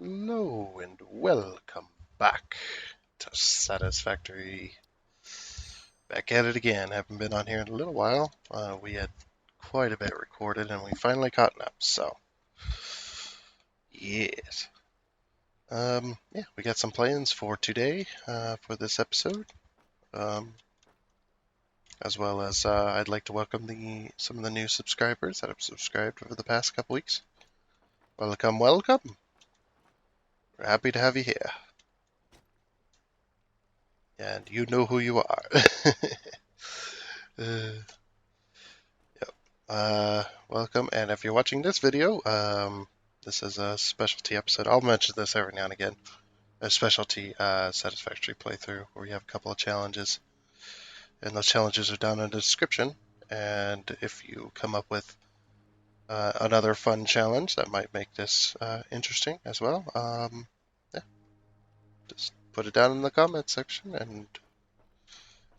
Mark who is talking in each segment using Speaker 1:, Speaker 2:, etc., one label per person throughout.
Speaker 1: Hello and welcome back to Satisfactory. Back at it again. Haven't been on here in a little while. We had quite a bit recorded and we finally caught up. So, yes. Yeah, we got some plans for today for this episode. As well as I'd like to welcome some of the new subscribers that have subscribed over the past couple weeks. Welcome, welcome. We're happy to have you here. And you know who you are. Welcome, and if you're watching this video, this is a specialty episode. I'll mention this every now and again. A specialty Satisfactory playthrough where we have a couple of challenges, and those challenges are down in the description. And if you come up with another fun challenge that might make this interesting as well, yeah, just put it down in the comments section, and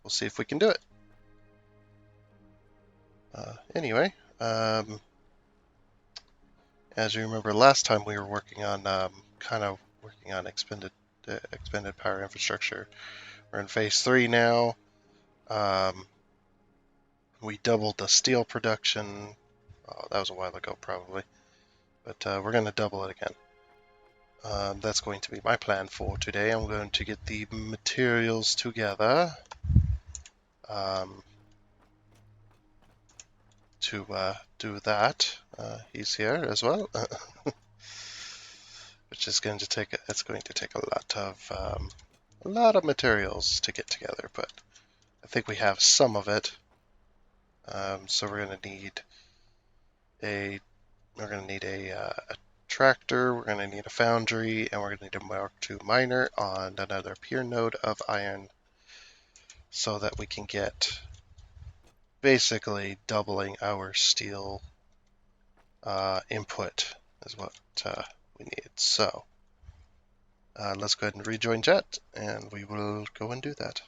Speaker 1: we'll see if we can do it. Anyway, as you remember, last time we were working on expanded power infrastructure. We're in phase 3 now. We doubled the steel production. Oh, that was a while ago, probably, but we're going to double it again. That's going to be my plan for today. I'm going to get the materials together to do that. He's here as well. Which is going to take a lot of materials to get together, but I think we have some of it. So we're going to need a tractor, we're going to need a foundry, and we're going to need a Mark II miner on another pure node of iron, so that we can get basically doubling our steel input is what we need. So let's go ahead and rejoin chat, and we will go and do that.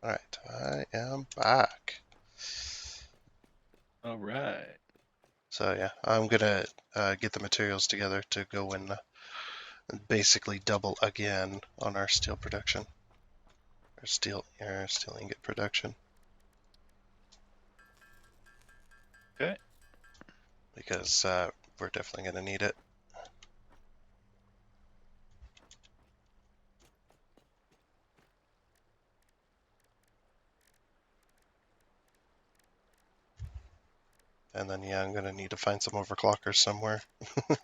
Speaker 1: Alright, I am back.
Speaker 2: All right.
Speaker 1: So yeah, I'm gonna get the materials together to go and basically double again on our steel production, or steel ingot production.
Speaker 2: Okay.
Speaker 1: Because we're definitely gonna need it. And then yeah, I'm gonna need to find some overclockers somewhere. I'm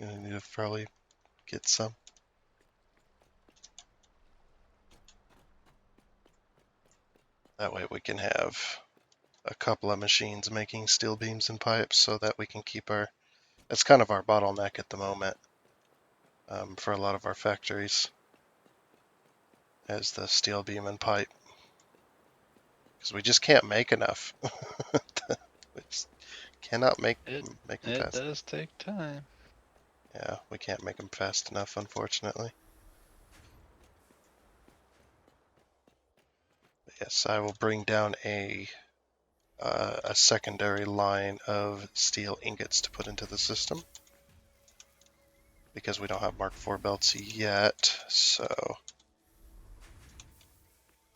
Speaker 1: gonna need to probably get some. That way we can have a couple of machines making steel beams and pipes, so that we can keep our. That's kind of our bottleneck at the moment for a lot of our factories, as the steel beam and pipe, because we just can't make enough. We just cannot make them
Speaker 2: It
Speaker 1: fast.
Speaker 2: does take time.
Speaker 1: Yeah, we can't make them fast enough, unfortunately. But yes, I will bring down a secondary line of steel ingots to put into the system, because we don't have Mark IV belts yet. So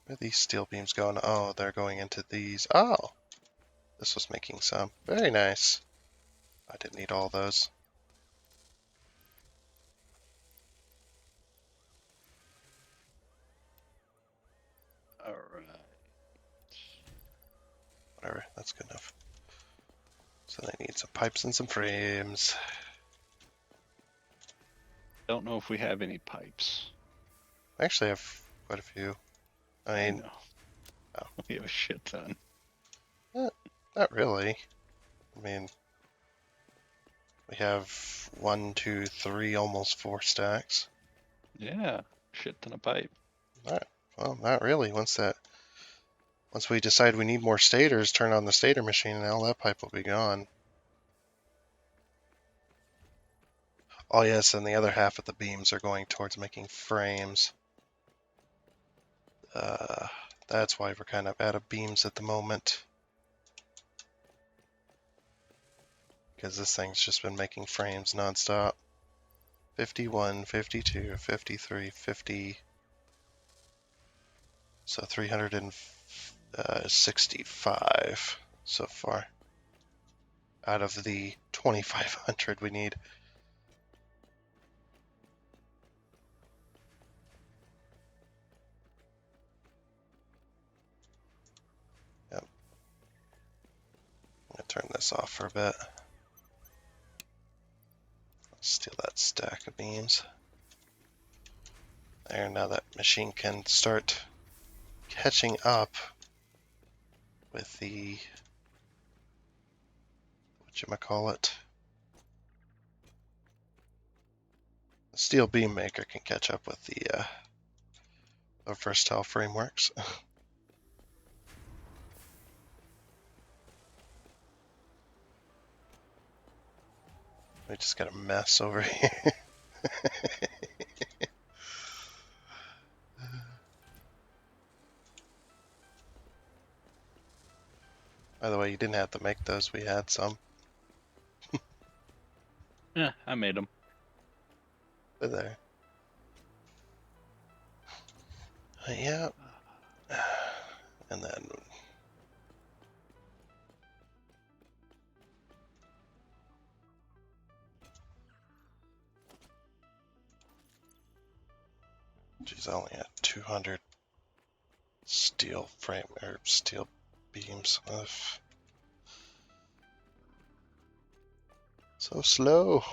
Speaker 1: where are these steel beams going? Oh, they're going into these. Oh, this was making some. Very nice. I didn't need all those.
Speaker 2: All right.
Speaker 1: Whatever, that's good enough. So they need some pipes and some frames.
Speaker 2: Don't know if we have any pipes.
Speaker 1: I actually have quite a few. I mean,
Speaker 2: know.
Speaker 1: Oh.
Speaker 2: We have a shit ton.
Speaker 1: Not really. I mean, we have 1, 2, 3, almost 4 stacks.
Speaker 2: Yeah, shit ton of pipe.
Speaker 1: Well, not really. Once we decide we need more stators, turn on the stator machine, and all that pipe will be gone. Oh yes, and the other half of the beams are going towards making frames. That's why we're kind of out of beams at the moment. because this thing's just been making frames nonstop. 51, 52, 53, 50. So 365 so far out of the 2,500 we need. Yep. I'm gonna turn this off for a bit. Steal that stack of beams. There, now that machine can start catching up with the whatchamacallit. The steel beam maker can catch up with the versatile frameworks. We just got a mess over here. By the way, you didn't have to make those. We had some.
Speaker 2: Yeah, I made them.
Speaker 1: They're there. Yeah. And then she's only at 200 steel frame or steel beams. Ugh. So slow.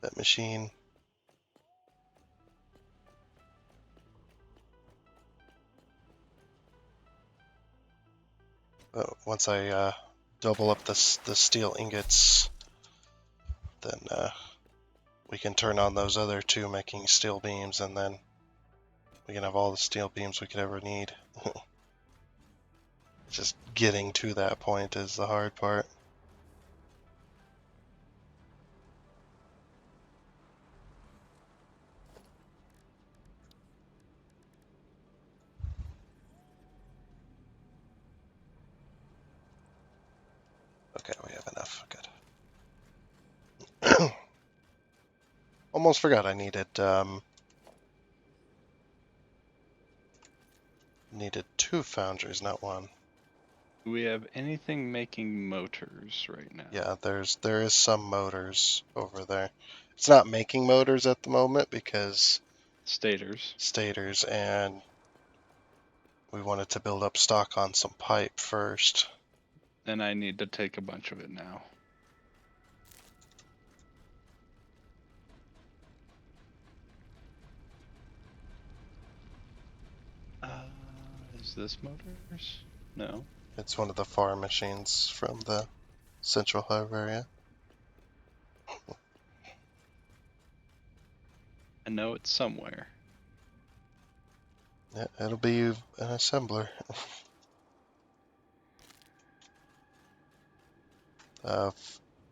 Speaker 1: That machine. Once I double up the steel ingots, then we can turn on those other two making steel beams, and then we can have all the steel beams we could ever need. Just getting to that point is the hard part. Okay, we have enough. Good. Almost forgot I needed two foundries, not one.
Speaker 2: Do we have anything making motors right now?
Speaker 1: Yeah, there is some motors over there. It's not making motors at the moment because
Speaker 2: Stators.
Speaker 1: and we wanted to build up stock on some pipe first.
Speaker 2: And I need to take a bunch of it now. Is this motors? No.
Speaker 1: It's one of the farm machines from the central hub area.
Speaker 2: I know it's somewhere.
Speaker 1: Yeah, it'll be an assembler.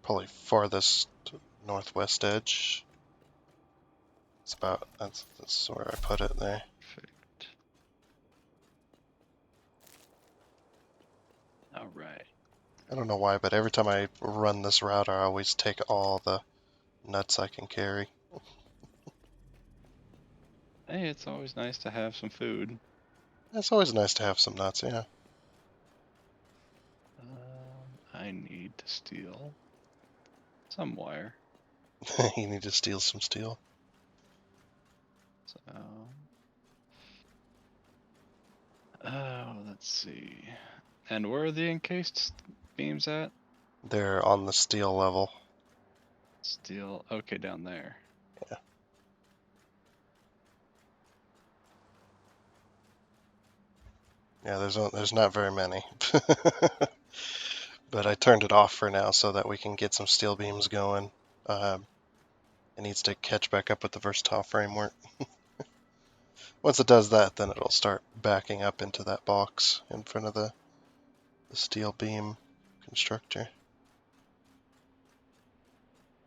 Speaker 1: Probably farthest northwest edge. It's about that's where I put it there.
Speaker 2: Perfect. All right.
Speaker 1: I don't know why, but every time I run this route, I always take all the nuts I can carry.
Speaker 2: Hey, it's always nice to have some food.
Speaker 1: It's always nice to have some nuts, yeah.
Speaker 2: I need to steal some wire.
Speaker 1: You need to steal some steel.
Speaker 2: So, oh, let's see. And where are the encased beams at?
Speaker 1: They're on the steel level.
Speaker 2: Steel. Okay, down there.
Speaker 1: Yeah. Yeah, there's not very many. But I turned it off for now so that we can get some steel beams going. It needs to catch back up with the versatile framework. Once it does that, then it'll start backing up into that box in front of the steel beam constructor.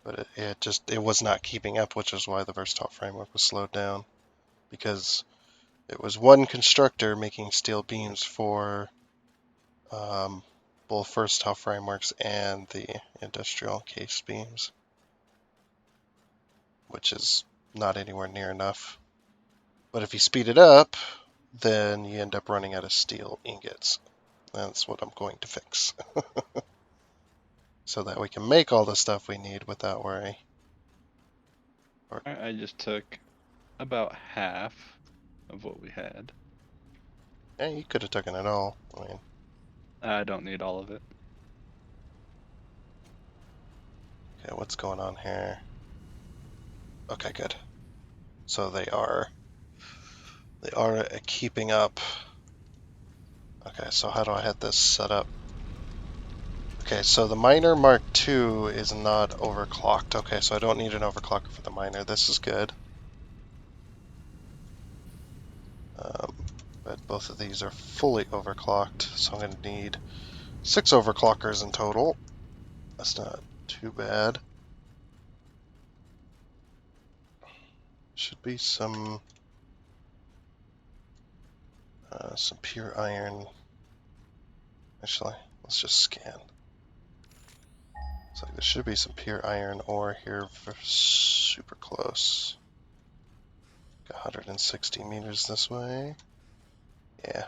Speaker 1: But it was not keeping up, which is why the versatile framework was slowed down. Because it was one constructor making steel beams for both versatile frameworks and the industrial case beams, which is not anywhere near enough. But if you speed it up, then you end up running out of steel ingots. That's what I'm going to fix. So that we can make all the stuff we need without worry.
Speaker 2: I just took about half of what we had.
Speaker 1: Yeah, you could have taken it all. I mean,
Speaker 2: I don't need all of it.
Speaker 1: okay, what's going on here? Okay, good. So they are keeping up. Okay, so how do I have this set up? Okay, so the miner Mark II is not overclocked. Okay, so I don't need an overclocker for the miner. This is good. But both of these are fully overclocked, so I'm going to need 6 overclockers in total. That's not too bad. Should be some pure iron. Actually, let's just scan. So there should be some pure iron ore here super close. Got 160 meters this way. Yeah.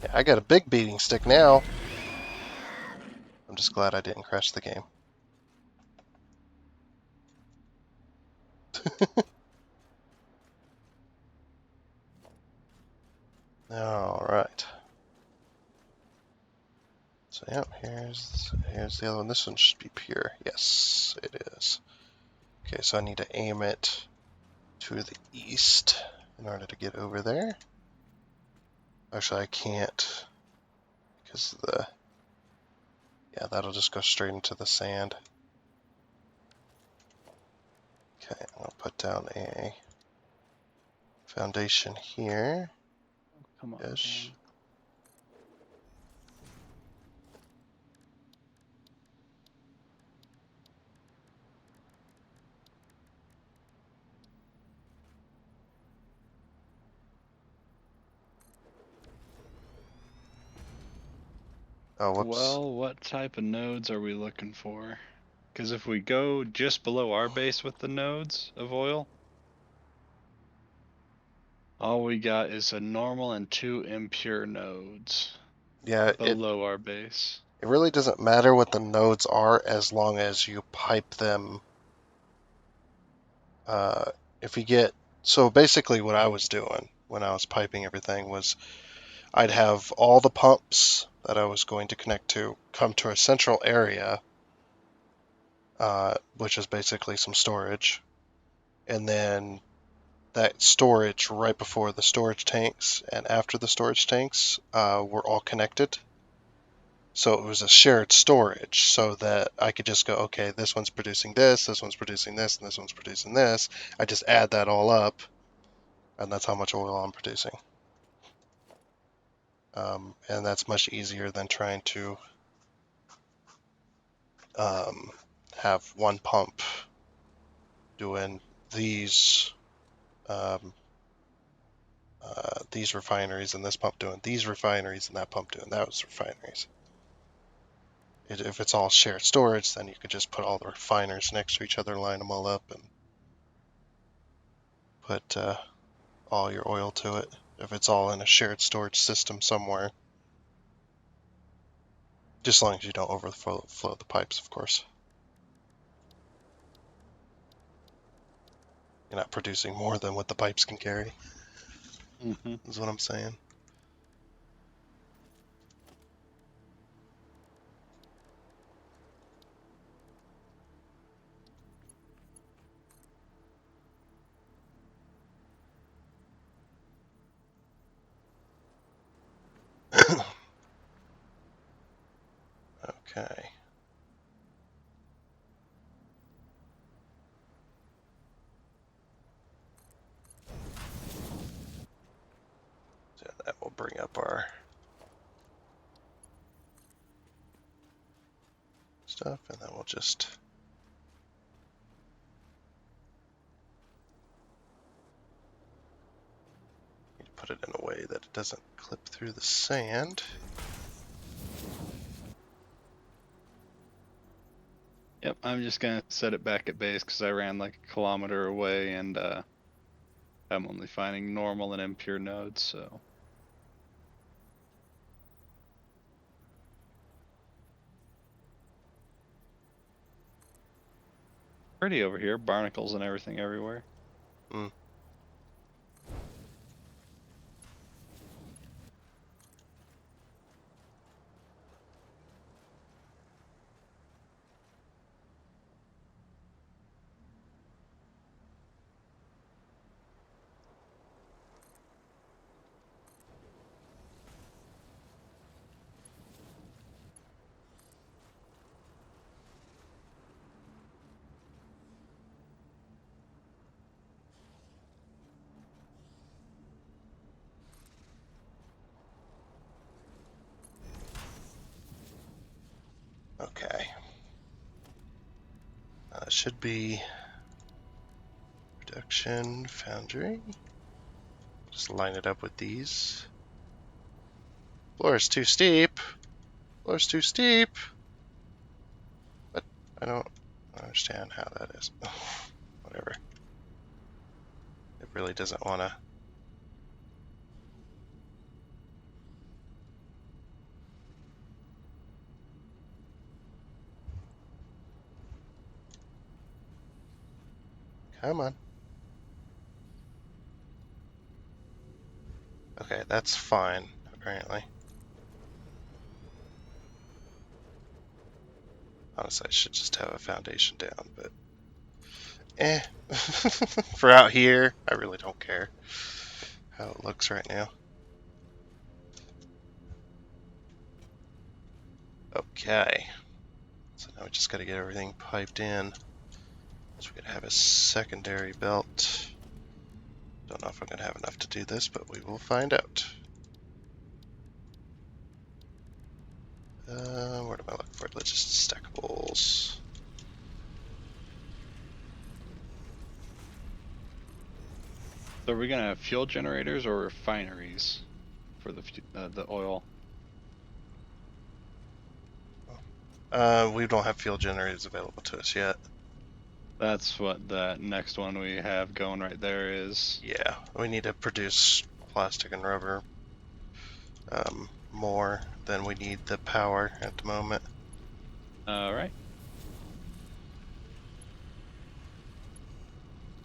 Speaker 1: Yeah, I got a big beating stick now. I'm just glad I didn't crash the game. Alright. So yeah, here's the other one. This one should be pure. Yes, it is. Okay, so I need to aim it to the east in order to get over there. Actually, I can't because yeah, that'll just go straight into the sand. Okay, I'll put down a foundation here.
Speaker 2: Come on,
Speaker 1: Ish.
Speaker 2: game.
Speaker 1: Oh, whoops.
Speaker 2: Well, what type of nodes are we looking for? Because if we go just below our base with the nodes of oil, all we got is a normal and 2 impure nodes
Speaker 1: Yeah,
Speaker 2: below our base.
Speaker 1: it really doesn't matter what the nodes are as long as you pipe them. If you get so basically what I was doing when I was piping everything was I'd have all the pumps that I was going to connect to come to a central area, which is basically some storage, and then that storage right before the storage tanks and after the storage tanks were all connected. So it was a shared storage so that I could just go, okay, this one's producing this one's producing this, and this one's producing this. I just add that all up, and that's how much oil I'm producing. And that's much easier than trying to have one pump doing um, these refineries and this pump doing these refineries and that pump doing those refineries. If it's all shared storage, then you could just put all the refiners next to each other, line them all up, and put all your oil to it. If it's all in a shared storage system somewhere, just as long as you don't overflow the pipes, of course. You're not producing more than what the pipes can carry,
Speaker 2: Mm-hmm.
Speaker 1: is what I'm saying. Okay. So that will bring up our stuff, and then we'll just put it in a way that it doesn't clip through the sand.
Speaker 2: Yep, I'm just gonna set it back at base because I ran like a kilometer away and I'm only finding normal and impure nodes, so. Pretty over here, barnacles and everything everywhere.
Speaker 1: Mm. Okay. It should be production foundry. Just line it up with these. Floor is too steep. Floor is too steep. But I don't understand how that is. Whatever. It really doesn't want to. Come on. Okay, that's fine, apparently. Honestly, I should just have a foundation down, but eh. For out here, I really don't care how it looks right now. Okay. So now we just got to get everything piped in. So we gotta have a secondary belt. Don't know if I'm gonna have enough to do this, but we will find out. What am I looking for? Stackables.
Speaker 2: So are we gonna have fuel generators or refineries for the oil?
Speaker 1: We don't have fuel generators available to us yet.
Speaker 2: That's what that next one we have going right there is.
Speaker 1: Yeah, we need to produce plastic and rubber more than we need the power at the moment.
Speaker 2: All right.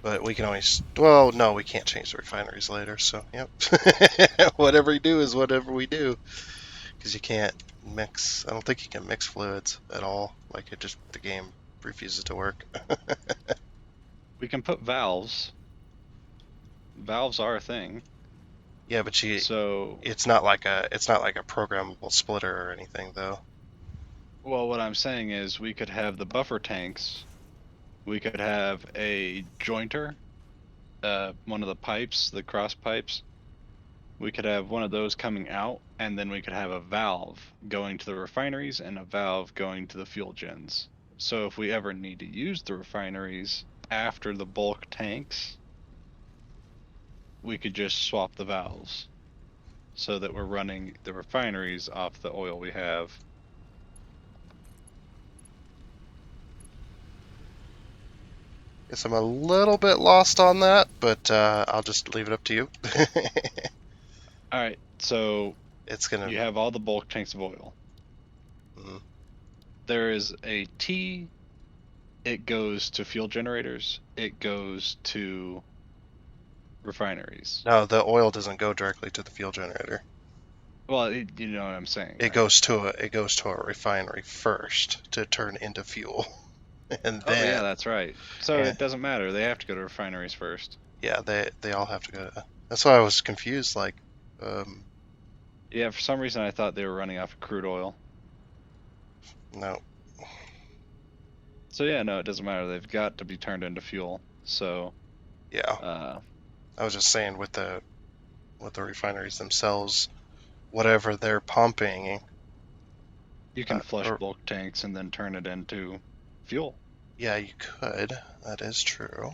Speaker 1: But we can always, well, no, we can't change the refineries later, so, yep. Whatever we do is whatever we do. Because you can't mix, I don't think you can mix fluids at all. Like, the game refuses to work.
Speaker 2: We can put valves. Valves are a thing.
Speaker 1: Yeah, but
Speaker 2: So,
Speaker 1: it's not like a programmable splitter or anything, though.
Speaker 2: well, what I'm saying is we could have the buffer tanks. We could have a jointer, one of the pipes, the cross pipes. We could have one of those coming out, and then we could have a valve going to the refineries and a valve going to the fuel gens. So if we ever need to use the refineries after the bulk tanks, we could just swap the valves so that we're running the refineries off the oil we have.
Speaker 1: Guess I'm a little bit lost on that, but I'll just leave it up to you.
Speaker 2: All right, so
Speaker 1: It's gonna.
Speaker 2: you have all the bulk tanks of oil.
Speaker 1: Mm,
Speaker 2: There is a T, it goes to fuel generators, it goes to refineries.
Speaker 1: no, the oil doesn't go directly to the fuel generator.
Speaker 2: Well, you know what I'm saying,
Speaker 1: It
Speaker 2: right?
Speaker 1: goes to a refinery first to turn into fuel, and
Speaker 2: Oh yeah,
Speaker 1: then
Speaker 2: that's right. So
Speaker 1: and
Speaker 2: it doesn't matter. They have to go to refineries first.
Speaker 1: yeah, they all have to go. That's why I was confused. Like, um,
Speaker 2: Yeah, for some reason I thought they were running off of crude oil.
Speaker 1: no,
Speaker 2: So yeah, no, it doesn't matter. They've got to be turned into fuel. So
Speaker 1: yeah,
Speaker 2: uh,
Speaker 1: I was just saying with the refineries themselves, whatever they're pumping,
Speaker 2: you can flush
Speaker 1: or
Speaker 2: bulk tanks and then turn it into fuel.
Speaker 1: yeah, you could. That is true.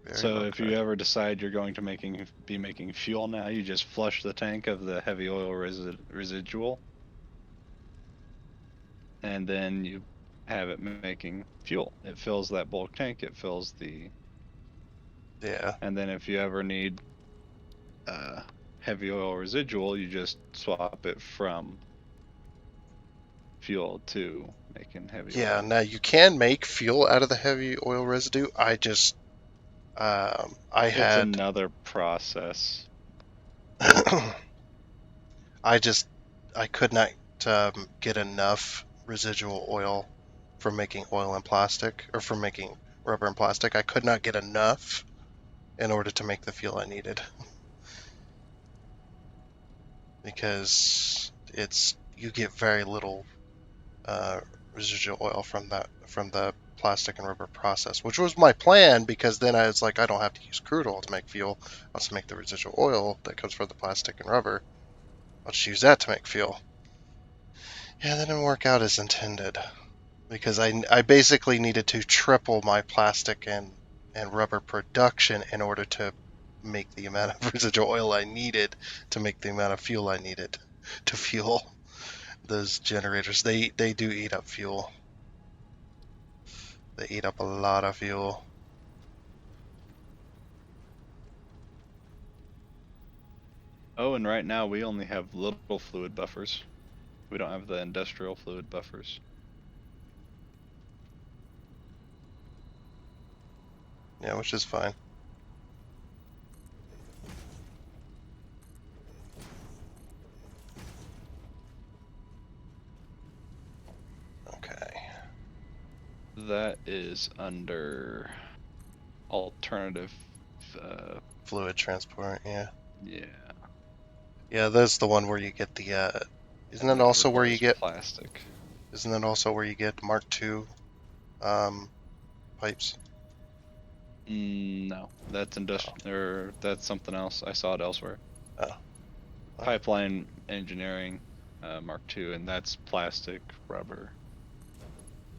Speaker 1: Very
Speaker 2: So
Speaker 1: low
Speaker 2: if you
Speaker 1: carb.
Speaker 2: ever decide you're going to be making fuel now, you just flush the tank of the heavy oil residual, and then you have it making fuel. It fills that bulk tank. It fills the,
Speaker 1: Yeah.
Speaker 2: and then if you ever need uh, heavy oil residual, you just swap it from fuel to making heavy
Speaker 1: Yeah.
Speaker 2: oil.
Speaker 1: Now you can make fuel out of the heavy oil residue. I
Speaker 2: It's
Speaker 1: had,
Speaker 2: another process.
Speaker 1: I just, I could not get enough residual oil from making oil and plastic, or from making rubber and plastic. I could not get enough in order to make the fuel I needed because you get very little uh, residual oil from the plastic and rubber process, which was my plan because then I was like, I don't have to use crude oil to make fuel. I'll just make the residual oil that comes from the plastic and rubber. I'll just use that to make fuel. Yeah, that didn't work out as intended because I basically needed to triple my plastic and rubber production in order to make the amount of residual oil I needed to make the amount of fuel I needed to fuel those generators. They do eat up fuel. They eat up a lot of fuel.
Speaker 2: Oh, and right now we only have little fluid buffers. We don't have the industrial fluid buffers.
Speaker 1: Yeah, which is fine. Okay.
Speaker 2: That is under alternative. Uh,
Speaker 1: Fluid transport, yeah.
Speaker 2: yeah,
Speaker 1: Yeah, that's the one where you get the isn't
Speaker 2: and
Speaker 1: that
Speaker 2: then it
Speaker 1: also where you
Speaker 2: requires
Speaker 1: get
Speaker 2: plastic.
Speaker 1: isn't that also where you get Mark II um pipes?
Speaker 2: No, that's
Speaker 1: Oh,
Speaker 2: industrial, or that's something else. I saw it elsewhere.
Speaker 1: oh, well,
Speaker 2: Pipeline engineering, Mark II, and that's plastic, rubber.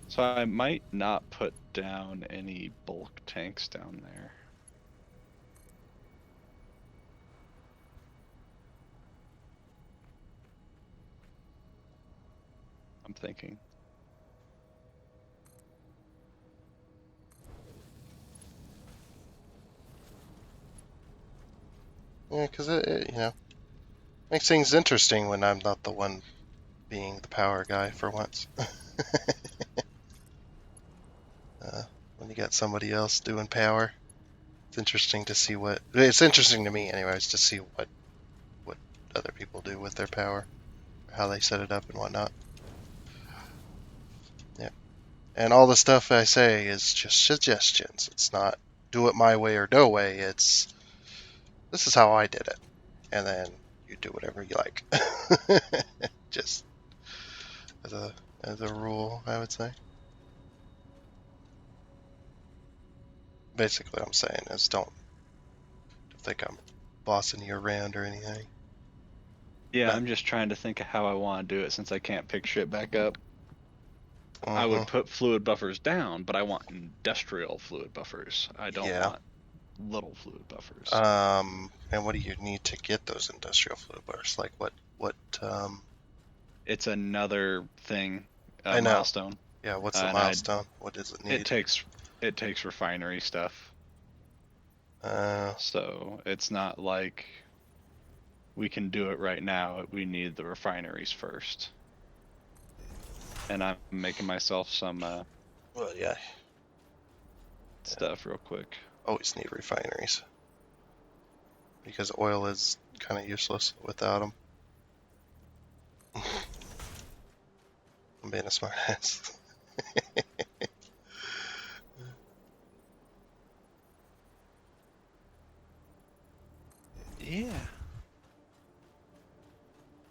Speaker 2: So I might not put down any bulk tanks down there. I'm thinking.
Speaker 1: yeah, because it makes things interesting when I'm not the one being the power guy for once. When you got somebody else doing power, it's interesting to see what it's interesting to me, anyways, to see what other people do with their power, how they set it up and whatnot. Yeah, and all the stuff I say is just suggestions. It's not do it my way or no way. It's this is how I did it, and then you do whatever you like. Just as a rule, I would say. Basically, what I'm saying is don't think I'm bossing you around or anything.
Speaker 2: Yeah,
Speaker 1: Not.
Speaker 2: I'm just trying to think of how I want to do it since I can't pick shit back up. I
Speaker 1: Uh-huh.
Speaker 2: would put fluid buffers down, but I want industrial fluid buffers. I don't
Speaker 1: Yeah.
Speaker 2: want little fluid buffers.
Speaker 1: And what do you need to get those industrial fluid bars? Like what
Speaker 2: It's another thing, a
Speaker 1: I know.
Speaker 2: milestone,
Speaker 1: Yeah, what's the
Speaker 2: and I
Speaker 1: milestone? What does it
Speaker 2: it
Speaker 1: need?
Speaker 2: takes it takes refinery stuff.
Speaker 1: Uh,
Speaker 2: So it's not like we can do it right now. We need the refineries first. And I'm making myself some
Speaker 1: well, yeah,
Speaker 2: stuff real quick.
Speaker 1: always need refineries because oil is kind of useless without them. I'm being a smart ass.
Speaker 2: Yeah.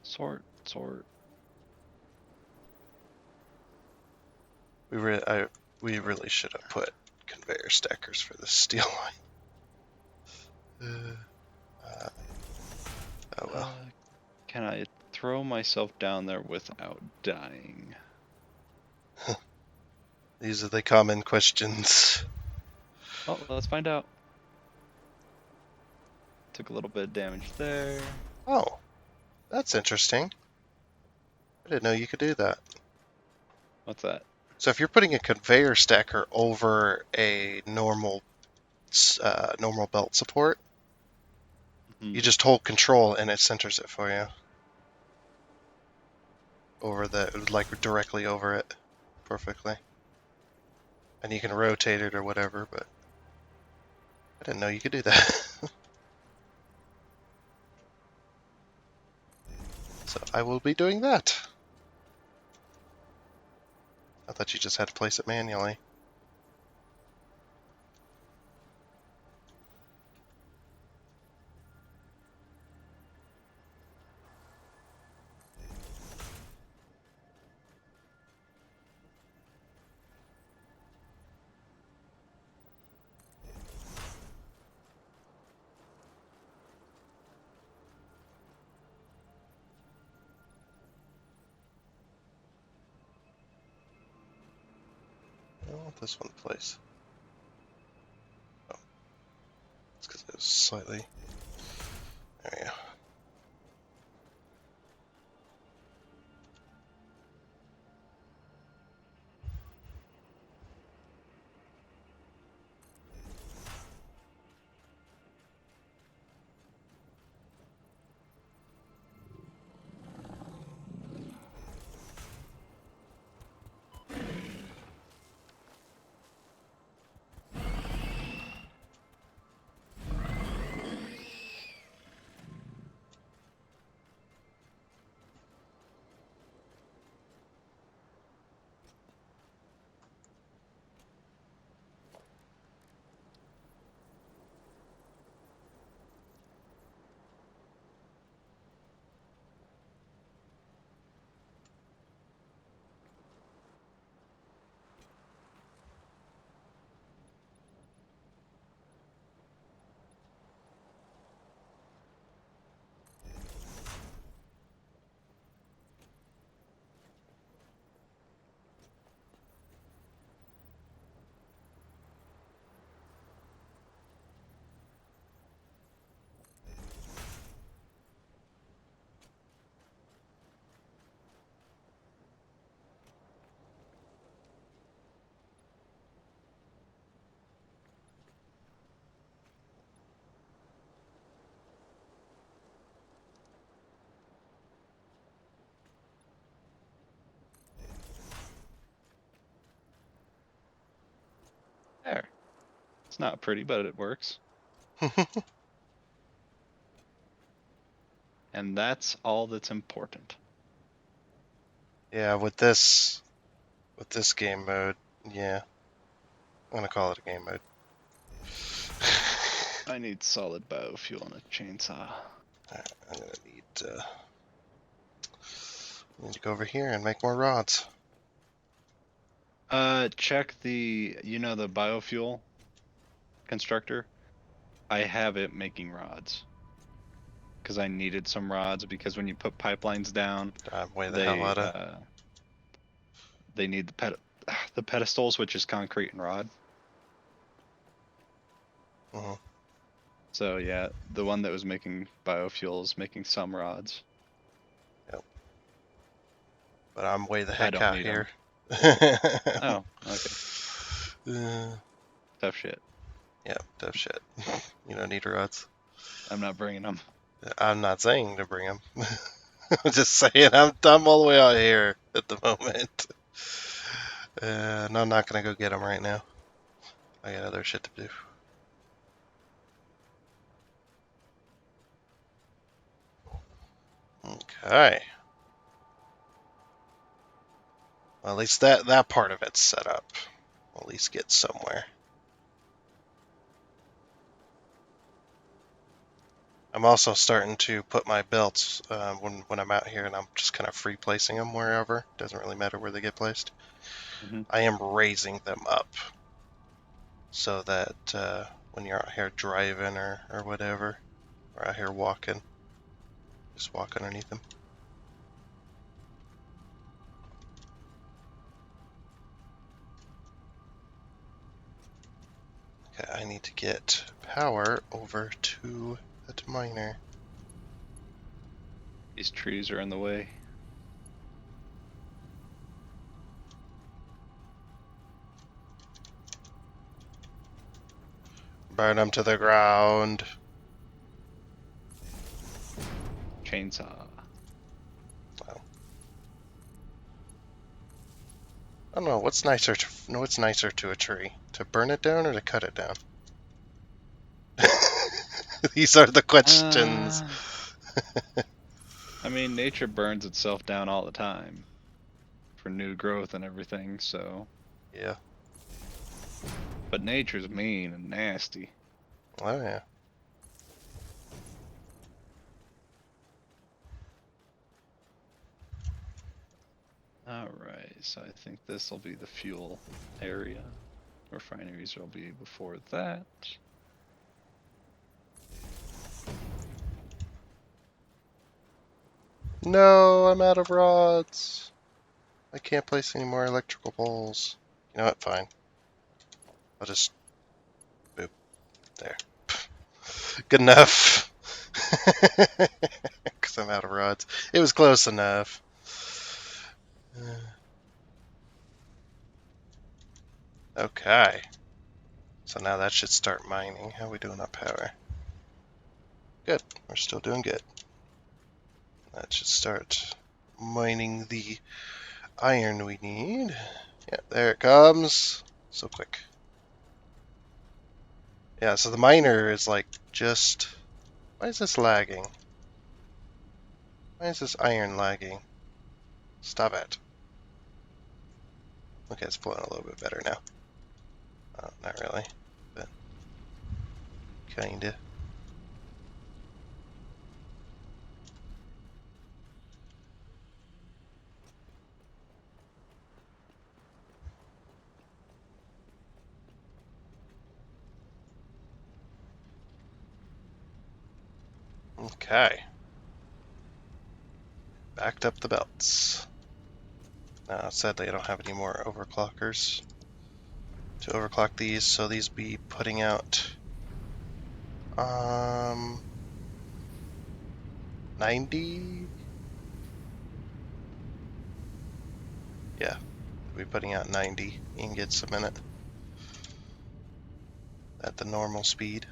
Speaker 2: Sort.
Speaker 1: We we really should have put conveyor stackers for the steel line. Oh well.
Speaker 2: Can I throw myself down there without dying?
Speaker 1: These are the common questions.
Speaker 2: Well, let's find out. Took a little bit of damage there.
Speaker 1: Oh, that's interesting. I didn't know you could do that.
Speaker 2: What's that?
Speaker 1: So if you're putting a conveyor stacker over a normal belt support, you just hold control and it centers it for you over like directly over it, perfectly. And you can rotate it or whatever, but I didn't know you could do that. So I will be doing that. I thought you just had to place it manually. I don't want this one placed. Oh, it's because it was slightly. There we go.
Speaker 2: There. It's not pretty, but it works. And that's all that's important.
Speaker 1: Yeah, with this game mode, yeah, I'm gonna call it a game mode.
Speaker 2: I need solid biofuel and a chainsaw.
Speaker 1: I'm gonna need to go over here and make more rods.
Speaker 2: Check the biofuel constructor. I have it making rods. Because I needed some rods, because when you put pipelines down,
Speaker 1: I'm way the hell
Speaker 2: they
Speaker 1: out of.
Speaker 2: they need the pedestals, which is concrete and rod.
Speaker 1: Mhm.
Speaker 2: So yeah, the one that was making biofuel is making some rods.
Speaker 1: Yep. But I'm way the
Speaker 2: I
Speaker 1: heck
Speaker 2: don't
Speaker 1: out
Speaker 2: need
Speaker 1: here.
Speaker 2: them. Oh, okay. Tough shit.
Speaker 1: Yeah, tough shit. You don't need rods.
Speaker 2: I'm not bringing them.
Speaker 1: I'm not saying to bring them. I'm just saying I'm all the way out here at the moment. And I'm not gonna go get them right now. I got other shit to do. Okay. Well, at least that part of it's set up. We'll at least get somewhere. I'm also starting to put my belts when I'm out here, and I'm just kind of free placing them wherever. Doesn't really matter where they get placed.
Speaker 2: Mm-hmm.
Speaker 1: I am raising them up so that when you're out here driving or whatever, or out here walking, just walk underneath them. Okay, I need to get power over to Put miner.
Speaker 2: These trees are in the way.
Speaker 1: Burn them to the ground.
Speaker 2: Chainsaw.
Speaker 1: Wow. I don't know. What's nicer to a tree? To burn it down or to cut it down? These are the questions.
Speaker 2: Uh, I mean, nature burns itself down all the time for new growth and everything, so.
Speaker 1: Yeah.
Speaker 2: But nature's mean and nasty.
Speaker 1: Oh yeah.
Speaker 2: Alright, so I think this will be the fuel area. Refineries will be before that.
Speaker 1: No, I'm out of rods. I can't place any more electrical poles. You know what? Fine. I'll just boop there. Good enough. Because I'm out of rods. It was close enough. Okay. So now that should start mining. How are we doing on power? Good. We're still doing good. That should start mining the iron we need. Yeah, there it comes. So quick. Yeah, so the miner is like just... Why is this lagging? Why is this iron lagging? Stop it. Okay, it's flowing a little bit better now. Oh, not really, but kinda. Okay. Backed up the belts. Now, sadly, I don't have any more overclockers to overclock these, so these be putting out 90. Yeah, we'll be putting out 90 ingots a minute at the normal speed.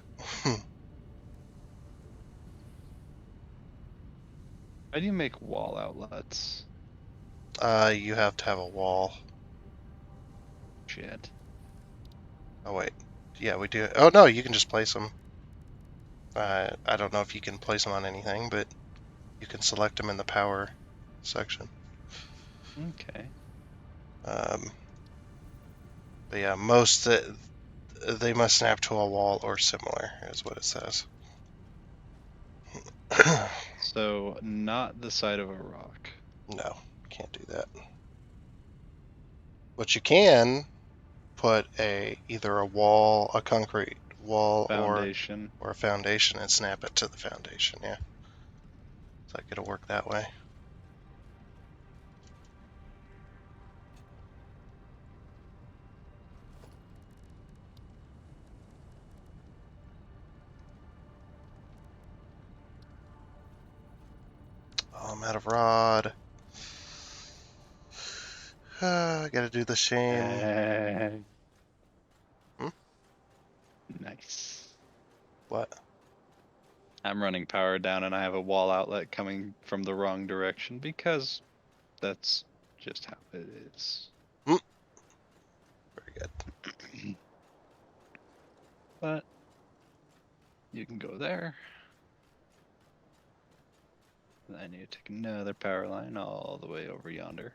Speaker 2: How do you make wall outlets?
Speaker 1: You have to have a wall.
Speaker 2: Shit.
Speaker 1: Oh wait, yeah, we do. Oh no, you can just place them. I don't know if you can place them on anything, but you can select them in the power section.
Speaker 2: Okay.
Speaker 1: Um, but yeah, most they must snap to a wall or similar, is what it says.
Speaker 2: So, not the side of a rock.
Speaker 1: No, can't do that. But you can put either a wall, a concrete wall,
Speaker 2: Foundation.
Speaker 1: or a foundation and snap it to the foundation. Yeah, it's like it'll work that way. Oh, I'm out of rod. I gotta do the shame.
Speaker 2: Hey.
Speaker 1: Hmm?
Speaker 2: Nice.
Speaker 1: What?
Speaker 2: I'm running power down and I have a wall outlet coming from the wrong direction because that's just how it is.
Speaker 1: Hmm? Very good.
Speaker 2: But you can go there. I need to take another power line all the way over yonder.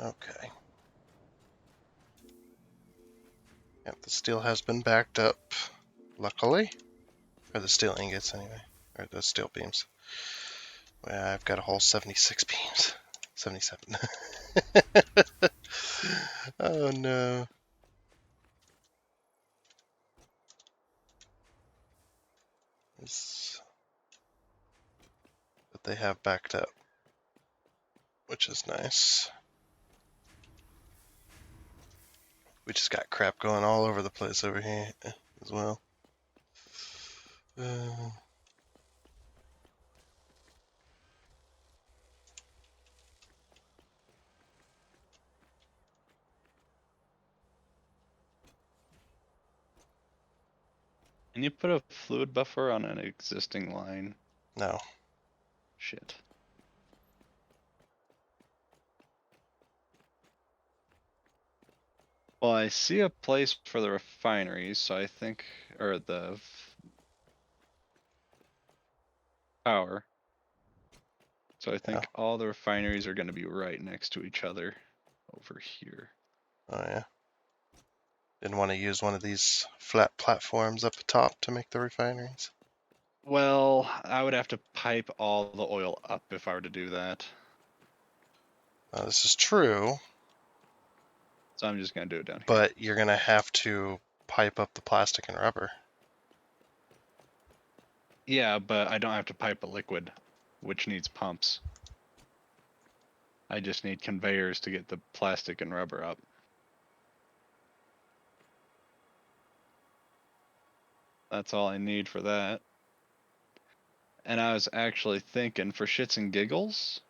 Speaker 1: Okay. Yep, the steel has been backed up, luckily. Or the steel ingots, anyway. Or the steel beams. Well, I've got a whole 76 beams. 77. Oh no. But they have backed up. which is nice. We just got crap going all over the place over here as well. Uh,
Speaker 2: Can you put a fluid buffer on an existing line?
Speaker 1: no.
Speaker 2: Shit. Well, I see a place for the refineries, so I think, or the power. So I
Speaker 1: Yeah.
Speaker 2: think all the refineries are going to be right next to each other over here.
Speaker 1: Oh yeah. Didn't want to use one of these flat platforms up the top to make the refineries.
Speaker 2: Well, I would have to pipe all the oil up if I were to do that.
Speaker 1: This is true,
Speaker 2: So I'm just going to do it down here.
Speaker 1: but you're gonna have to pipe up the plastic and rubber.
Speaker 2: Yeah, but I don't have to pipe a liquid, which needs pumps. I just need conveyors to get the plastic and rubber up. That's all I need for that. And I was actually thinking for shits and giggles.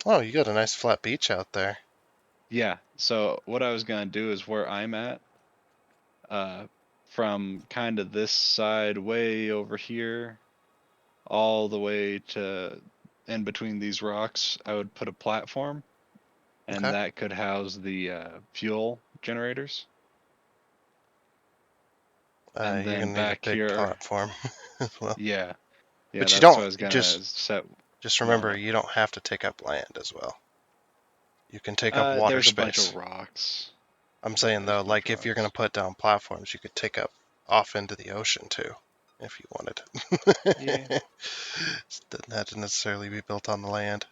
Speaker 1: Oh, you got a nice flat beach out there.
Speaker 2: Yeah, so what I was going to do is where I'm at, uh, from kind of this side way over here, all the way to in between these rocks, I would put a platform, and
Speaker 1: Okay.
Speaker 2: that could house the fuel generators. And
Speaker 1: You're
Speaker 2: then
Speaker 1: gonna need a
Speaker 2: back
Speaker 1: big
Speaker 2: here,
Speaker 1: platform as well.
Speaker 2: yeah, yeah,
Speaker 1: But you
Speaker 2: that's what
Speaker 1: don't
Speaker 2: I was gonna
Speaker 1: just
Speaker 2: set
Speaker 1: just
Speaker 2: mine
Speaker 1: remember
Speaker 2: up.
Speaker 1: you don't have to take up land as well. You can take up water
Speaker 2: There's a bunch
Speaker 1: space.
Speaker 2: of rocks.
Speaker 1: I'm
Speaker 2: Yeah,
Speaker 1: saying
Speaker 2: there's
Speaker 1: though,
Speaker 2: a bunch
Speaker 1: like
Speaker 2: of
Speaker 1: if you're gonna
Speaker 2: rocks.
Speaker 1: put down platforms, you could take up off into the ocean too, if you wanted.
Speaker 2: Yeah.
Speaker 1: Doesn't have to necessarily be built on the land.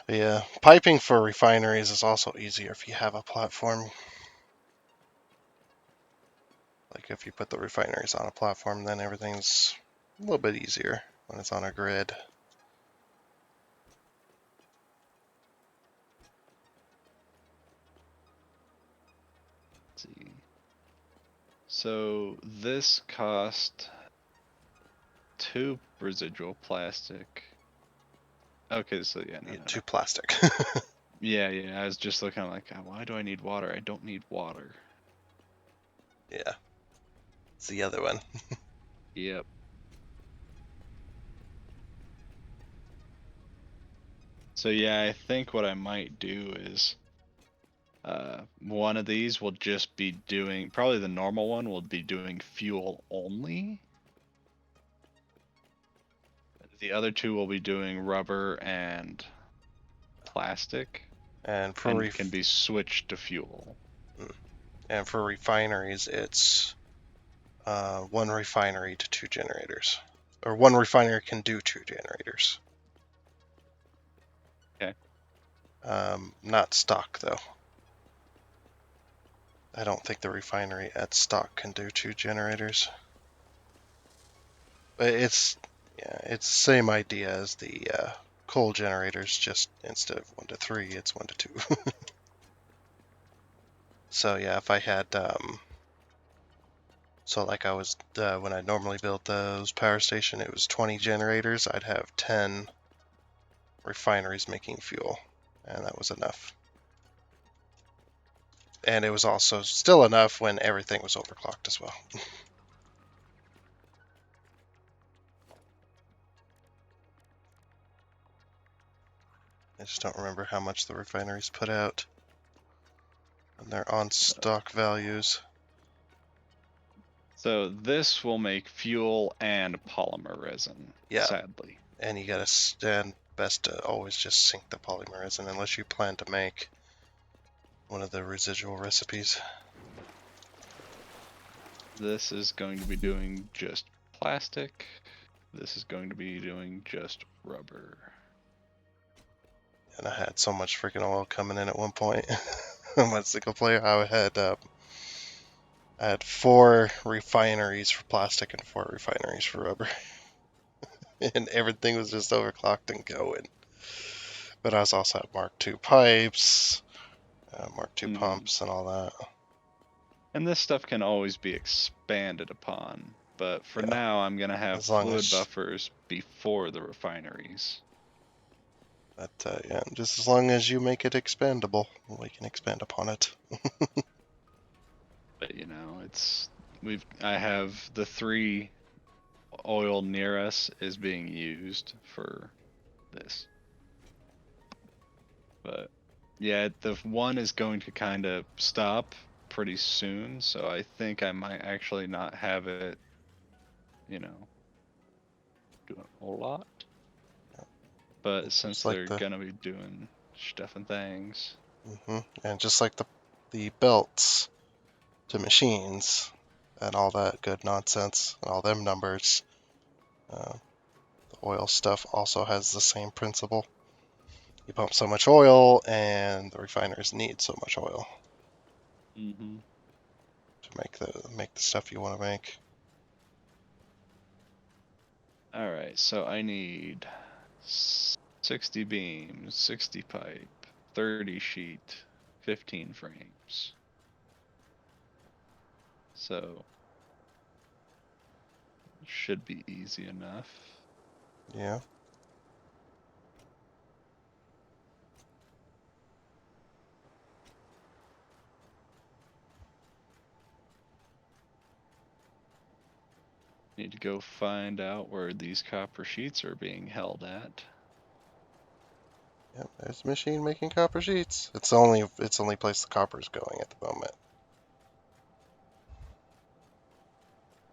Speaker 1: But yeah, piping for refineries is also easier if you have a platform. Like if you put the refineries on a platform, then everything's a little bit easier when it's on a grid.
Speaker 2: Let's see. So this cost 2 residual plastic. Okay, so yeah, no,
Speaker 1: You
Speaker 2: no, no.
Speaker 1: too plastic.
Speaker 2: Yeah, yeah. I was just looking I'm like, why do I need water? I don't need water.
Speaker 1: Yeah, it's the other one.
Speaker 2: Yep. So yeah, I think what I might do is one of these will just be doing, probably the normal one will be doing fuel only. The other two will be doing rubber and plastic
Speaker 1: And for
Speaker 2: and can be switched to fuel.
Speaker 1: refineries, it's one refinery to two generators, or one refinery can do two generators.
Speaker 2: Okay.
Speaker 1: Not stock though. I don't think the refinery at stock can do two generators. But it's the same idea as the coal generators. Just instead of 1 to 3, it's 1 to 2. So yeah, if I had so like I was when I normally built those power station, it was 20 generators. I'd have 10 refineries making fuel, and that was enough. And it was also still enough when everything was overclocked as well. I just don't remember how much the refineries put out and their on stock values.
Speaker 2: So this will make fuel and polymer resin,
Speaker 1: Yeah,
Speaker 2: sadly.
Speaker 1: and you gotta stand best to always just sink the polymer resin unless you plan to make one of the residual recipes.
Speaker 2: This is going to be doing just plastic. This is going to be doing just rubber.
Speaker 1: And I had so much freaking oil coming in at one point on my single player. I had 4 refineries for plastic and 4 refineries for rubber, and everything was just overclocked and going. But I also have Mark II pipes, Mark II
Speaker 2: Mhm.
Speaker 1: pumps, and all that.
Speaker 2: And this stuff can always be expanded upon, but for
Speaker 1: Yeah,
Speaker 2: now I'm gonna have
Speaker 1: as long
Speaker 2: fluid
Speaker 1: as
Speaker 2: buffers before the refineries.
Speaker 1: yeah, just as long as you make it expandable, we can expand upon it.
Speaker 2: But you know, I have the 3 oil near us is being used for this. But yeah, the one is going to kind of stop pretty soon, so I think I might actually not have it, you know, doing a whole lot. But
Speaker 1: Just
Speaker 2: since
Speaker 1: like
Speaker 2: they're
Speaker 1: the
Speaker 2: gonna be doing stuff and things.
Speaker 1: and just like the belts to machines and all that good nonsense and all them numbers. The oil stuff also has the same principle. You pump so much oil, and the refiners need so much oil
Speaker 2: Mm-hmm.
Speaker 1: to make the stuff you want to make.
Speaker 2: All right, so I need 60 beams, 60 pipe, 30 sheet, 15 frames. So should be easy enough.
Speaker 1: Yeah.
Speaker 2: Need to go find out where these copper sheets are being held at.
Speaker 1: Yep. There's a machine making copper sheets. It's the only place the copper is going at the moment,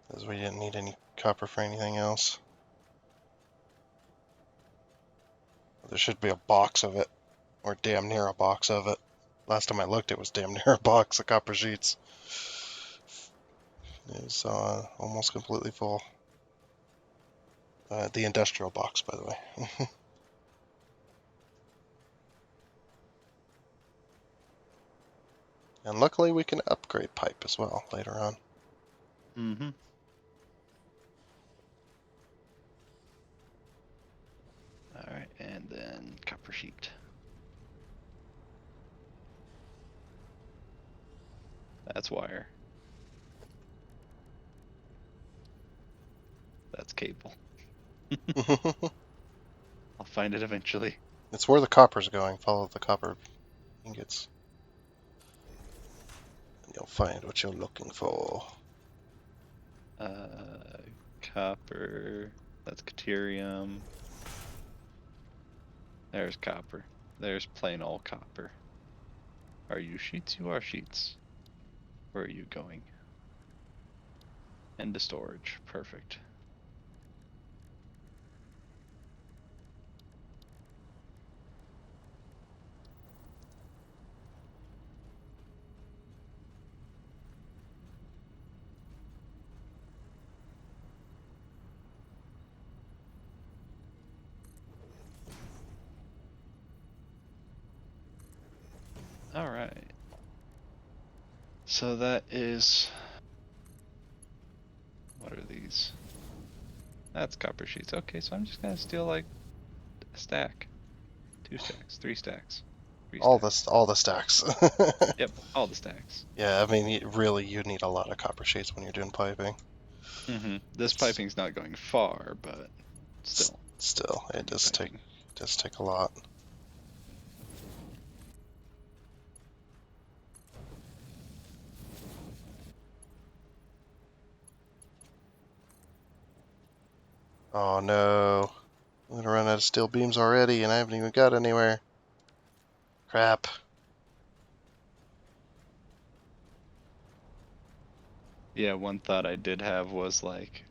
Speaker 1: because we didn't need any copper for anything else. There should be a box of it, or damn near a box of it. Last time I looked, it was damn near a box of copper sheets. It was almost completely full. The industrial box, by the way. And luckily, we can upgrade pipe as well later on.
Speaker 2: Mm-hmm. All right, and then copper sheet. That's wire. That's cable. I'll find it eventually.
Speaker 1: It's where the copper's going. Follow the copper ingots, and you'll find what you're looking for.
Speaker 2: Uh, Copper. That's caterium. There's copper. There's plain old copper. Are you sheets? You are sheets. Where are you going? Into storage. Perfect. All right. So that is. What are these? That's copper sheets. Okay, so I'm just gonna steal like a stack, 2 stacks, 3 stacks, three stacks.
Speaker 1: All the stacks.
Speaker 2: Yep, all the stacks.
Speaker 1: Yeah, I mean, really, you need a lot of copper sheets when you're doing piping.
Speaker 2: This
Speaker 1: It's
Speaker 2: piping's not going far, but still,
Speaker 1: still,
Speaker 2: I need piping.
Speaker 1: it does take a lot. Oh no, I'm gonna run out of steel beams already, and I haven't even got anywhere. Crap.
Speaker 2: Yeah, one thought I did have was like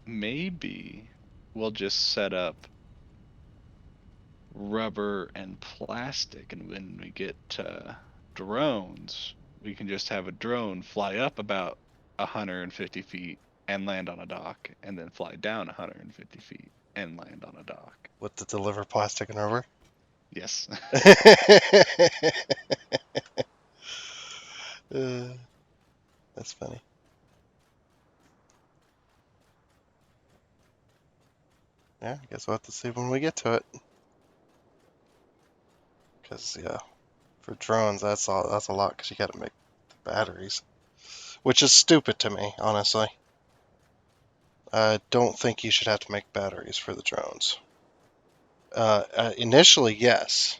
Speaker 2: maybe we'll just set up rubber and plastic, and when we get drones, we can just have a drone fly up about 150 feet and land on a dock, and then fly down 150 feet and land on a dock.
Speaker 1: With the deliver plastic and rubber.
Speaker 2: Yes.
Speaker 1: uh, that's funny. Yeah, I guess we'll have to see when we get to it. Because yeah, for drones that's a lot because you got to make the batteries, which is stupid to me, honestly. I don't think you should have to make batteries for the drones. Initially, yes,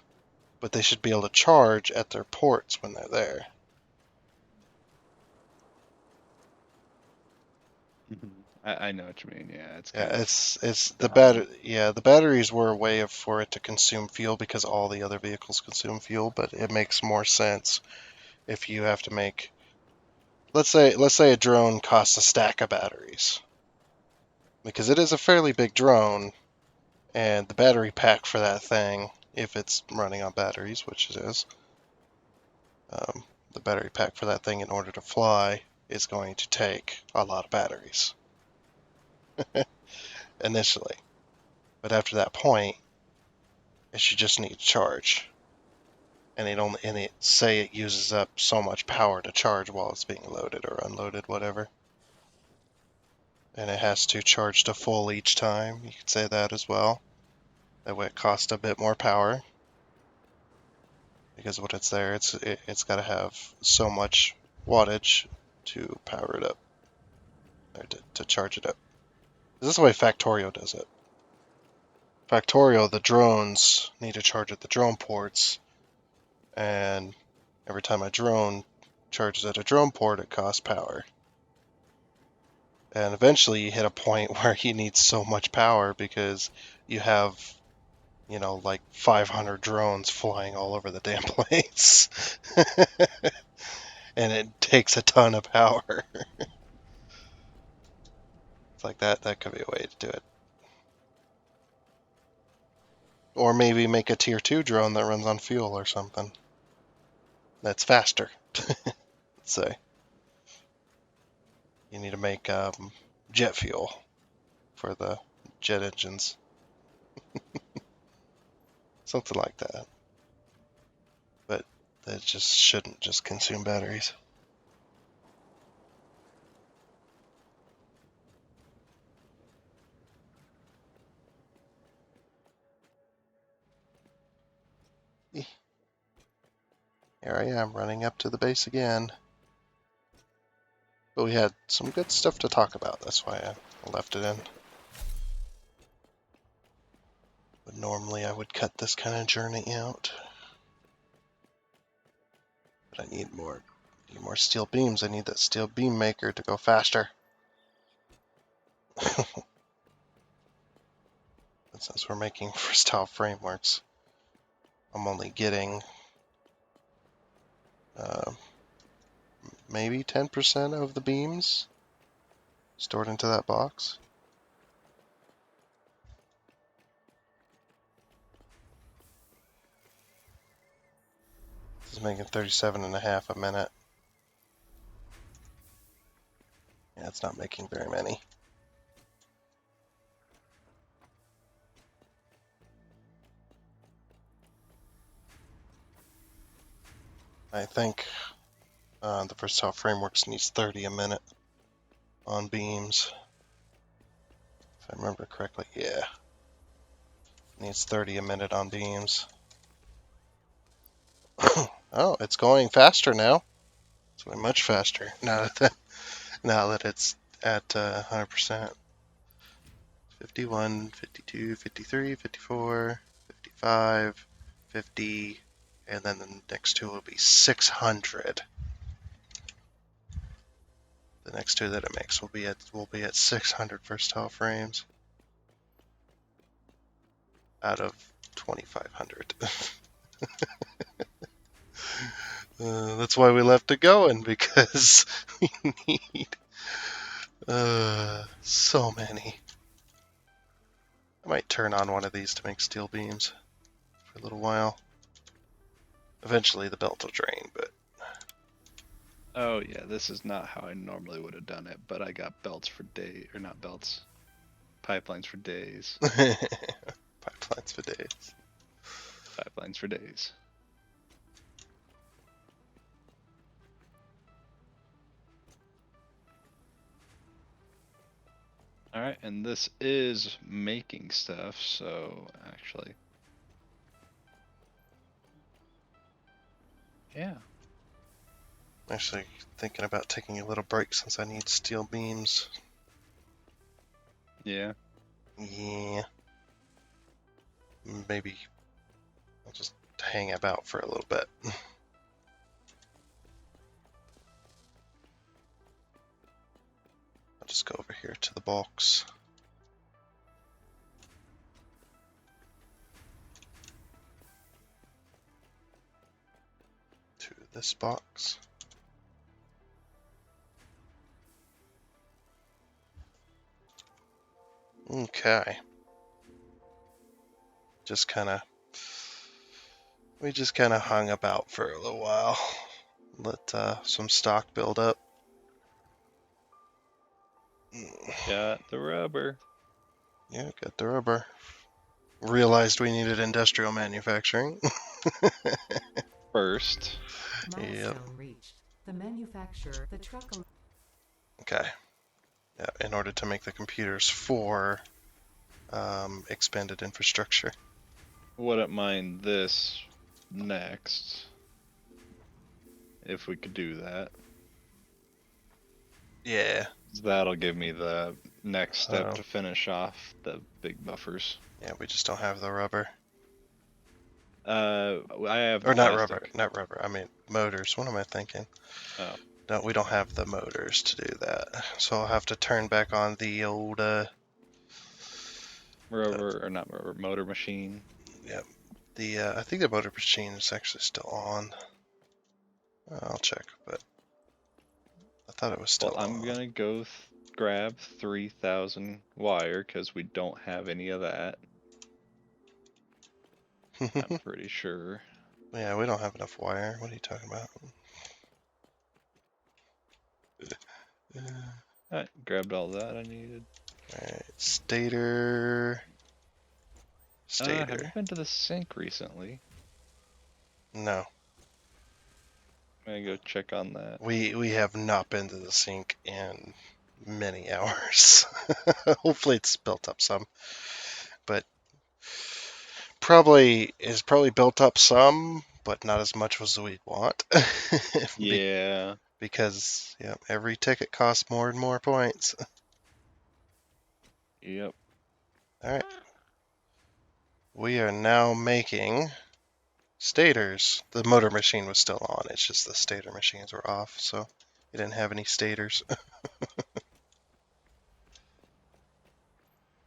Speaker 1: but they should be able to charge at their ports when they're there.
Speaker 2: I know what you mean. Yeah, it's
Speaker 1: Yeah,
Speaker 2: kind of
Speaker 1: it's the
Speaker 2: dumb.
Speaker 1: the batteries were a way for it to consume fuel because all the other vehicles consume fuel, but it makes more sense if you have to make, let's say a drone costs a stack of batteries because it is a fairly big drone, and the battery pack for that thing, if it's running on batteries, which it is, um, the battery pack for that thing in order to fly is going to take a lot of batteries initially. But after that point, it should just need to charge. And it say it uses up so much power to charge while it's being loaded or unloaded, whatever. And it has to charge to full each time. You could say that as well. That way it costs a bit more power because when it's there, it's got to have so much wattage to power it up or to charge it up. This is the way Factorio does it. Factorio, the drones need to charge at the drone ports, and every time a drone charges at a drone port, it costs power. And eventually you hit a point where you need so much power because you have, like 500 drones flying all over the damn place. And it takes a ton of power. It's like that could be a way to do it. Or maybe make a tier 2 drone that runs on fuel or something. That's faster. Let's say. You need to make jet fuel for the jet engines. Something like that. But that just shouldn't just consume batteries. Here I am running up to the base again. But we had some good stuff to talk about. That's why I left it in. But normally I would cut this kind of journey out. But I need more steel beams. I need that steel beam maker to go faster. And since we're making versatile frameworks, I'm only getting uh, maybe 10% of the beams stored into that box. This is making 37.5 a minute. Yeah, it's not making very many. I think the versatile frameworks needs 30 a minute on beams. If I remember correctly, yeah. Needs 30 a minute on beams. Oh, it's going faster now. It's going much faster now that it's at 100%. 51, 52, 53, 54, 55, 50, and then the next two will be 600. The next two that it makes will be at 600 versatile frames out of 2,500. That's why we left it going, because we need so many. I might turn on one of these to make steel beams for a little while. Eventually the belt will drain, but
Speaker 2: Oh yeah, this is not how I normally would have done it, but I got belts for days, or not belts, pipelines for days.
Speaker 1: pipelines for days.
Speaker 2: Pipelines for days. All right, and this is making stuff, so actually, Yeah.
Speaker 1: Actually, thinking about taking a little break since I need steel beams.
Speaker 2: Yeah.
Speaker 1: Yeah. Maybe I'll just hang about for a little bit. I'll just go over here to the box. To this box. Okay. We just kind of hung about for a little while. Let some stock build up.
Speaker 2: Got the rubber.
Speaker 1: Yeah, got the rubber. Realized we needed industrial manufacturing.
Speaker 2: First.
Speaker 1: Yep.
Speaker 3: Milestone reached. The manufacturer, the truck.
Speaker 1: Okay. Yeah, in order to make the computers for expanded infrastructure.
Speaker 2: Wouldn't mind this next. If we could do that.
Speaker 1: Yeah.
Speaker 2: That'll give me the next step to finish off the big buffers.
Speaker 1: Yeah, we just don't have the rubber.
Speaker 2: I have the
Speaker 1: Or not
Speaker 2: plastic.
Speaker 1: rubber, not rubber. I mean motors. What am I thinking?
Speaker 2: Oh.
Speaker 1: No, we don't have the motors to do that. So I'll have to turn back on the old
Speaker 2: Rubber, or not rubber, motor machine.
Speaker 1: Yep. The I think the motor machine is actually still on. I'll check, but I thought it was still
Speaker 2: Well, I'm
Speaker 1: on.
Speaker 2: gonna go grab 3,000 wire because we don't have any of that. I'm pretty sure.
Speaker 1: Yeah, we don't have enough wire. What are you talking about?
Speaker 2: Alright, grabbed all that I needed.
Speaker 1: Alright, stator.
Speaker 2: Have you
Speaker 1: Stator.
Speaker 2: been to the sink recently?
Speaker 1: No.
Speaker 2: I'm gonna go check on that.
Speaker 1: We have not been to the sink in many hours. Hopefully it's built up some. But probably built up some, but not as much as we'd want.
Speaker 2: Yeah.
Speaker 1: Because every ticket costs more and more points.
Speaker 2: Yep.
Speaker 1: Alright. We are now making stators. The motor machine was still on, it's just the stator machines were off, so we didn't have any stators.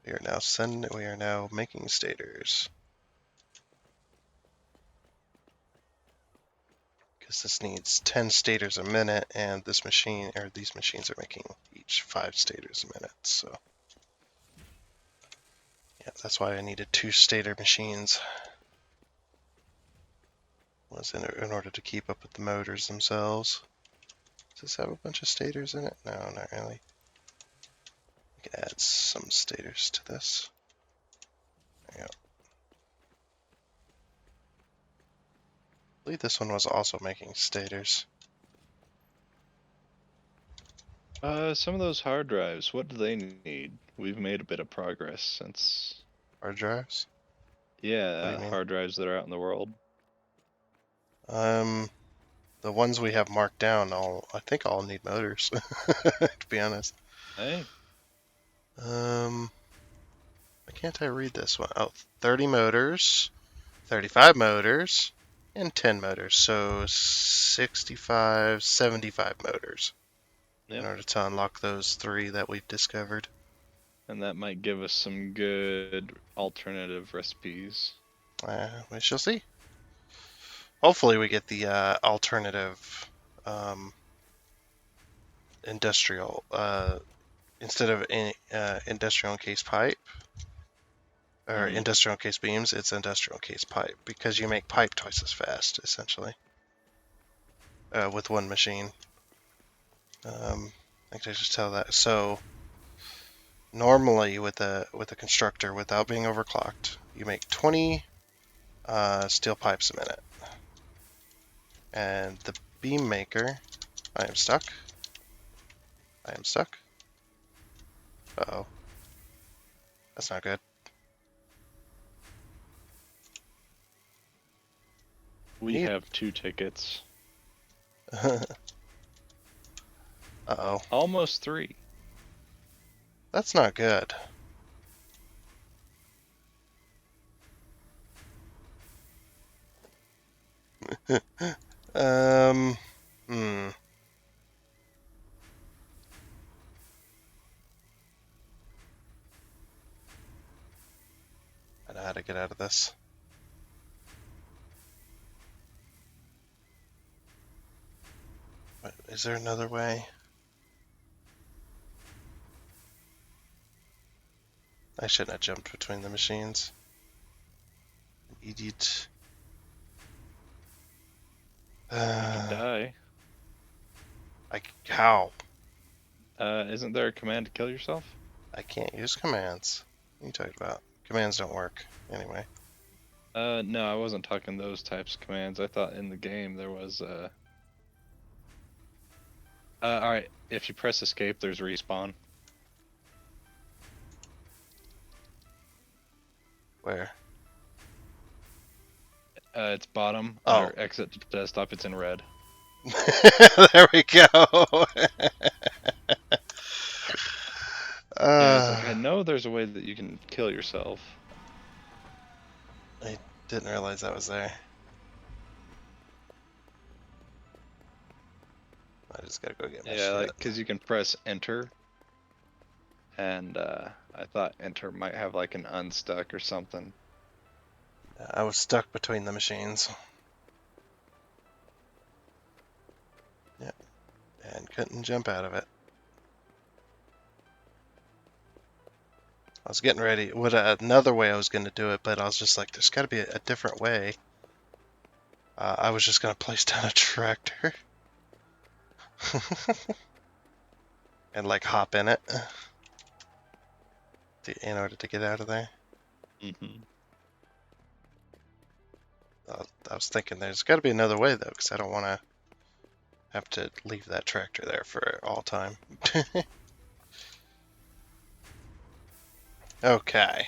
Speaker 1: We are now making stators. Because this needs 10 stators a minute, and these machines are making each 5 stators a minute, so yeah, that's why I needed 2 stator machines. Was in order to keep up with the motors themselves. Does this have a bunch of stators in it? No, not really. We can add some stators to this. There you go. I believe this one was also making stators.
Speaker 2: Some of those hard drives, what do they need? We've made a bit of progress since.
Speaker 1: Hard drives? What do
Speaker 2: Yeah,
Speaker 1: you mean?
Speaker 2: hard drives that are out in the world.
Speaker 1: The ones we have marked down, I think all need motors, to be honest.
Speaker 2: Hey.
Speaker 1: Why can't I read this one? Oh, 30 motors, 35 motors, and 10 motors. So 65, 75 motors in
Speaker 2: Yep.
Speaker 1: order to unlock those 3 that we've discovered.
Speaker 2: And that might give us some good alternative recipes.
Speaker 1: We shall see. Hopefully we get the alternative industrial instead of industrial encased pipe or industrial encased beams, it's industrial encased pipe because you make pipe twice as fast essentially with one machine. I can just tell that. So normally with a constructor without being overclocked, you make 20 steel pipes a minute, and the beam maker. I am stuck. I am stuck. Uh-oh. That's not good.
Speaker 2: We have 2 tickets.
Speaker 1: Uh-oh.
Speaker 2: Almost 3.
Speaker 1: That's not good. Um, hmm. I know how to get out of this. Is there another way? I shouldn't have jumped between the machines. Idiot.
Speaker 2: You could die.
Speaker 1: How?
Speaker 2: Isn't there a command to kill yourself?
Speaker 1: I can't use commands. What are you talking about? Commands don't work. Anyway.
Speaker 2: No, I wasn't talking those types of commands. I thought in the game there was alright, if you press escape, there's respawn.
Speaker 1: Where?
Speaker 2: It's bottom,
Speaker 1: Oh.
Speaker 2: under exit to desktop, it's in red.
Speaker 1: There we go.
Speaker 2: Yeah, it's like, I know there's a way that you can kill yourself.
Speaker 1: I didn't realize that was there. I just gotta go get my
Speaker 2: Yeah,
Speaker 1: shit.
Speaker 2: like, because you can press enter, and I thought enter might have like an unstuck or something.
Speaker 1: I was stuck between the machines. Yep. And couldn't jump out of it. I was getting ready. Another way I was going to do it, but I was just like, there's got to be a different way. I was just going to place down a tractor. And like hop in it. In order to get out of there.
Speaker 2: Mm-hmm.
Speaker 1: I was thinking there's got to be another way though, because I don't want to have to leave that tractor there for all time. Okay.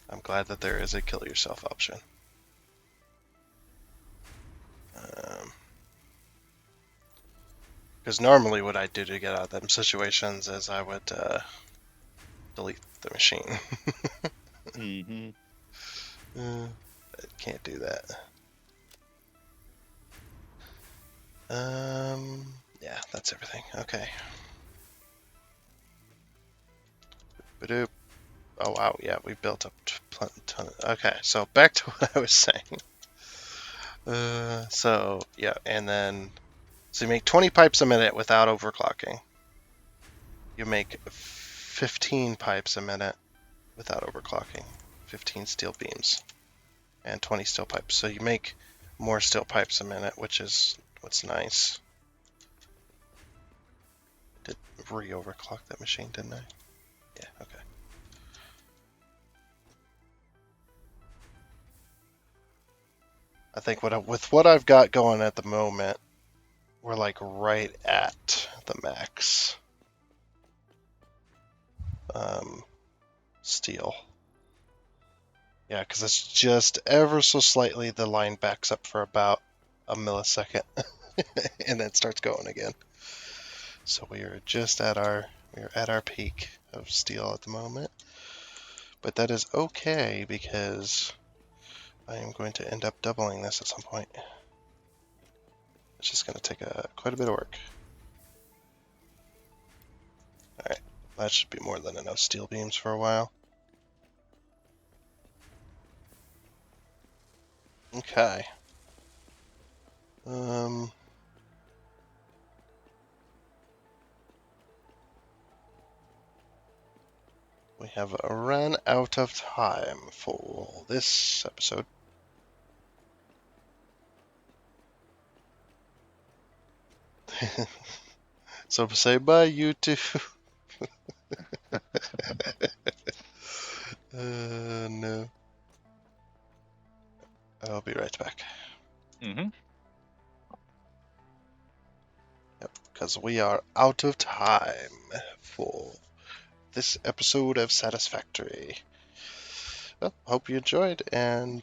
Speaker 1: I'm glad that there is a kill yourself option. Because normally what I do to get out of them situations is I would delete the machine.
Speaker 2: Mm-hmm.
Speaker 1: I can't do that. Yeah, that's everything. Okay. Ba-doop. Oh wow, yeah, we built up a ton. Okay, so back to what I was saying. So yeah, and then so you make 20 pipes a minute without overclocking. You make 15 pipes a minute without overclocking. 15 steel beams and 20 steel pipes. So you make more steel pipes a minute, which is what's nice. Did re-overclock that machine, didn't I? Yeah, okay. I think with what I've got going at the moment, we're like right at the max steel. Yeah, because it's just ever so slightly the line backs up for about a millisecond and then starts going again. So we are just at our peak of steel at the moment. But that is okay because I am going to end up doubling this at some point. It's just going to take quite a bit of work. Alright, that should be more than enough steel beams for a while. Okay. We have run out of time for this episode. So say bye, YouTube. No. I'll be right back.
Speaker 2: Mm-hmm.
Speaker 1: Yep, because we are out of time for this episode of Satisfactory. Well, hope you enjoyed, and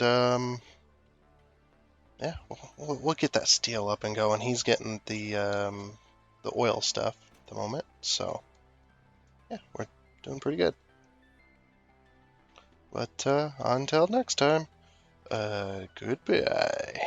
Speaker 1: yeah, we'll get that steel up and going. He's getting the oil stuff at the moment, so yeah, we're doing pretty good. But until next time, goodbye.